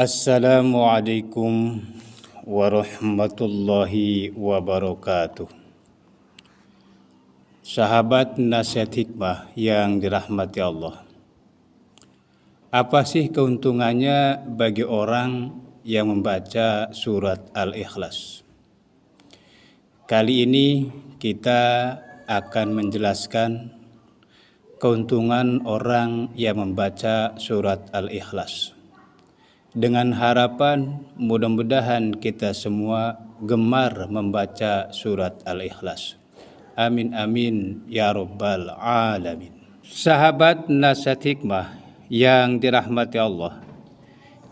Assalamualaikum warahmatullahi wabarakatuh. Sahabat nasihat hikmah yang dirahmati Allah. Apa sih keuntungannya bagi orang yang membaca surat Al-Ikhlas? Kali ini kita akan menjelaskan keuntungan orang yang membaca surat Al-Ikhlas. Dengan harapan mudah-mudahan kita semua gemar membaca surat Al-Ikhlas. Amin amin ya rabbal alamin. Sahabat nasihat hikmah yang dirahmati Allah,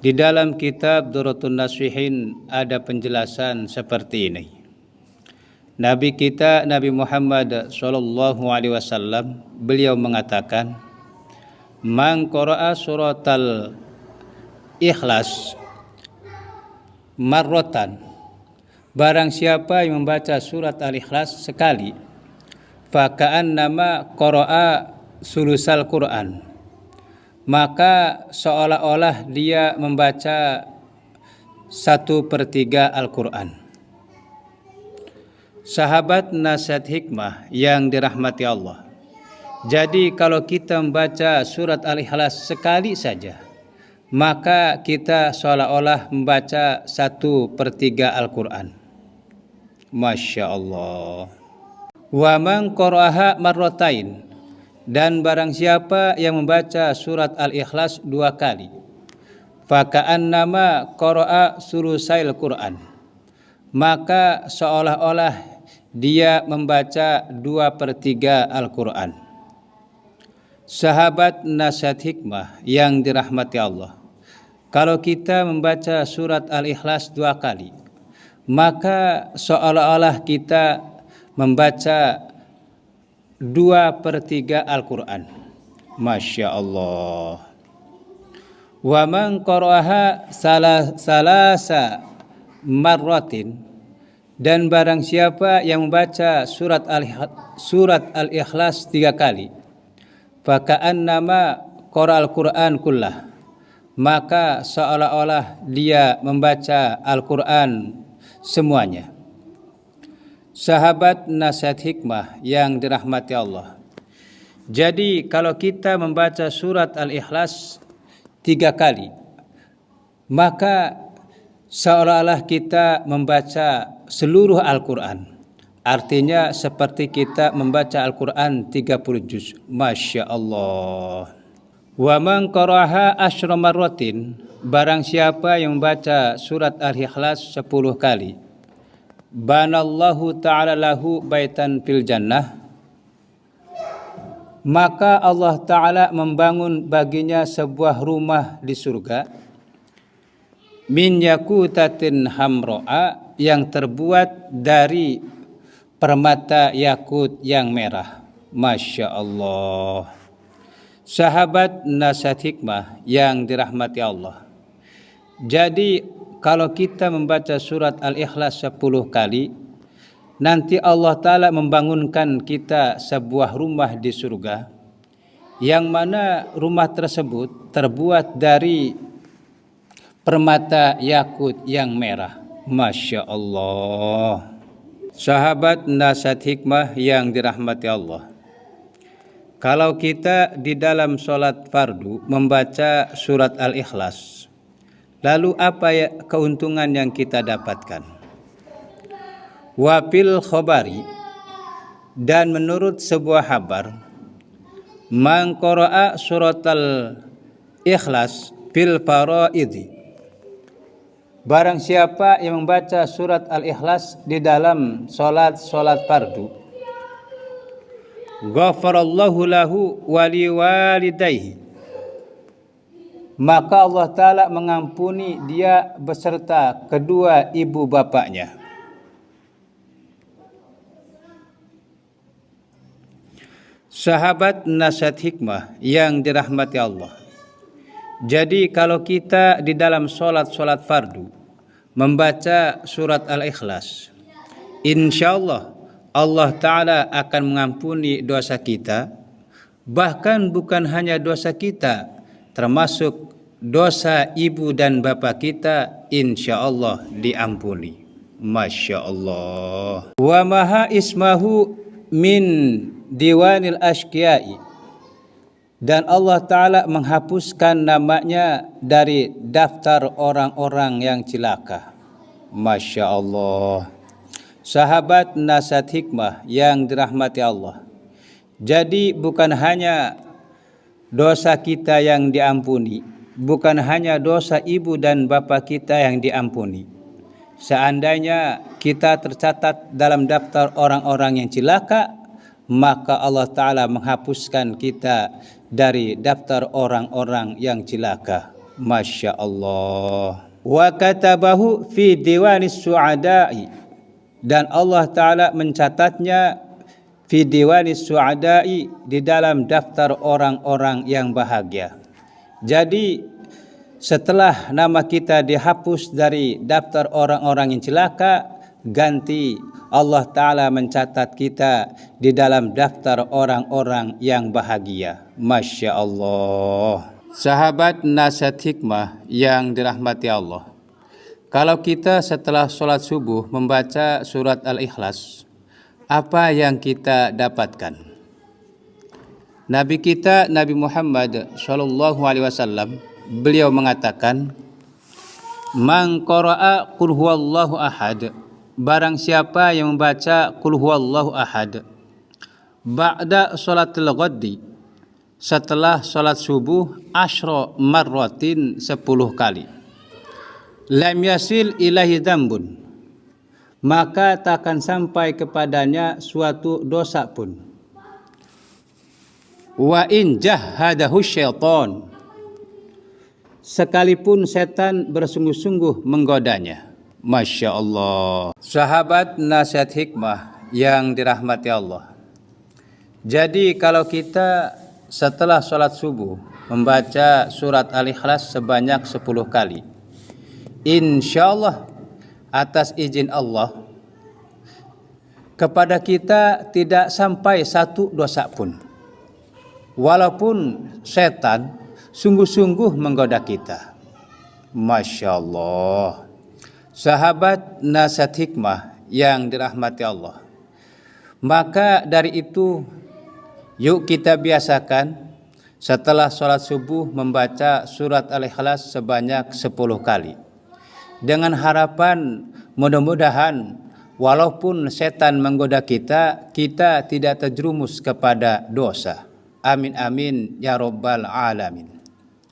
di dalam kitab Durratun Nasihin ada penjelasan seperti ini. Nabi kita Nabi Muhammad SAW beliau mengatakan, "Man qara'a suratal Ikhlas marrotan, barang siapa yang membaca surat Al-Ikhlas sekali, faka'annama qara'a sulusal Quran, maka seolah-olah dia membaca 1/3 Al-Quran." Sahabat nasihat hikmah yang dirahmati Allah, jadi kalau kita membaca surat Al-Ikhlas sekali saja, maka kita seolah-olah membaca 1/3 Al-Quran. Masya Allah. Wa man qara'aha marratain, dan barang siapa yang membaca surat Al-Ikhlas 2 kali, faka'annama qara'a sulusail Quran, maka seolah-olah dia membaca 2/3 Al-Quran. Sahabat nasihat hikmah yang dirahmati Allah, kalau kita membaca surat Al-Ikhlas 2 kali, maka seolah-olah kita membaca 2/3 Al-Quran. Masya Allah. Wa man qara'aha salasa marratin, dan barang siapa yang membaca surat Al-Ikhlas 3 kali, faka'annama qara'al Qur'an kullah, maka seolah-olah dia membaca Al-Quran semuanya. Sahabat nasihat hikmah yang dirahmati Allah, jadi kalau kita membaca surat Al-Ikhlas 3 kali, maka seolah-olah kita membaca seluruh Al-Quran. Artinya seperti kita membaca Al-Quran 30 juz. Masya Allah. Wa man qara'aha asyra marratin, barang siapa yang membaca surat Al-Ikhlas 10 kali, banallahu ta'ala lahu baitan fil jannah, maka Allah Ta'ala membangun baginya sebuah rumah di surga, min yakutatin hamro'a, yang terbuat dari permata yakut yang merah. Masya Allah. Sahabat nasihat hikmah yang dirahmati Allah, jadi kalau kita membaca surat Al-Ikhlas 10 kali, nanti Allah Ta'ala membangunkan kita sebuah rumah di surga, yang mana rumah tersebut terbuat dari permata yakut yang merah. Masya Allah. Sahabat nasihat hikmah yang dirahmati Allah, kalau kita di dalam sholat fardu membaca surat Al-Ikhlas, lalu apa ya keuntungan yang kita dapatkan? Wafil khobari, dan menurut sebuah kabar, man qara'a surat Al-Ikhlas fil faraidi, barang siapa yang membaca surat Al-Ikhlas di dalam sholat fardu, ghafarallahu lahu wali walidayhi, maka Allah Ta'ala mengampuni dia beserta kedua ibu bapaknya. Sahabat nasihat hikmah yang dirahmati Allah, jadi kalau kita di dalam sholat fardu membaca surat Al-Ikhlas, insyaallah Allah Ta'ala akan mengampuni dosa kita, bahkan bukan hanya dosa kita, termasuk dosa ibu dan bapa kita insyaallah diampuni. Masya Allah. Wa maha ismahu min diwanil ashqiyai, dan Allah Ta'ala menghapuskan namanya dari daftar orang-orang yang celaka. Masya Allah. Sahabat nasihat hikmah yang dirahmati Allah, jadi bukan hanya dosa kita yang diampuni, bukan hanya dosa ibu dan bapa kita yang diampuni. Seandainya kita tercatat dalam daftar orang-orang yang celaka, maka Allah Ta'ala menghapuskan kita dari daftar orang-orang yang celaka. Masya Allah. Wa katabahu fi diwanis su'ada'i, dan Allah Ta'ala mencatatnya fi diwanis su'ada'i, di dalam daftar orang-orang yang bahagia. Jadi setelah nama kita dihapus dari daftar orang-orang yang celaka, ganti Allah Ta'ala mencatat kita di dalam daftar orang-orang yang bahagia. Masya Allah. Sahabat nasihat hikmah yang dirahmati Allah, kalau kita setelah sholat subuh membaca surat Al-Ikhlas, apa yang kita dapatkan? Nabi kita Nabi Muhammad SAW, beliau mengatakan, man qara'a qul huwallahu ahad, barang siapa yang membaca qul huwallahu ahad ba'da sholatil ghaddi, setelah sholat subuh, asyra marratin, 10 kali, lam yasil ilahi dzambun, maka takkan sampai kepadanya suatu dosa pun. Wa in jahadahu syaitan, sekalipun setan bersungguh-sungguh menggodanya. Masya Allah. Sahabat nasihat hikmah yang dirahmati Allah, jadi kalau kita setelah sholat subuh membaca surat Al-Ikhlas sebanyak 10 kali, insyaallah atas izin Allah kepada kita tidak sampai satu dosa pun, walaupun setan sungguh-sungguh menggoda kita. Masya Allah. Sahabat nasihat hikmah yang dirahmati Allah, maka dari itu yuk kita biasakan setelah sholat subuh membaca surat Al-Ikhlas sebanyak 10 kali, dengan harapan mudah-mudahan walaupun setan menggoda kita, kita tidak terjerumus kepada dosa. Amin amin ya rabbal alamin.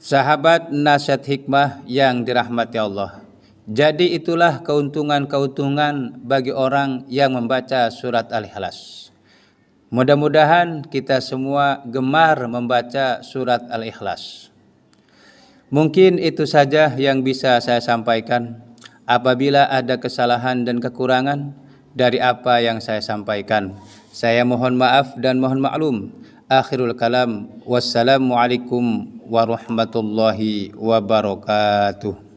Sahabat nasihat hikmah yang dirahmati Allah, jadi itulah keuntungan-keuntungan bagi orang yang membaca surat Al-Ikhlas. Mudah-mudahan kita semua gemar membaca surat Al-Ikhlas. Mungkin itu saja yang bisa saya sampaikan. Apabila ada kesalahan dan kekurangan dari apa yang saya sampaikan, saya mohon maaf dan mohon maklum. Akhirul kalam, wassalamualaikum warahmatullahi wabarakatuh.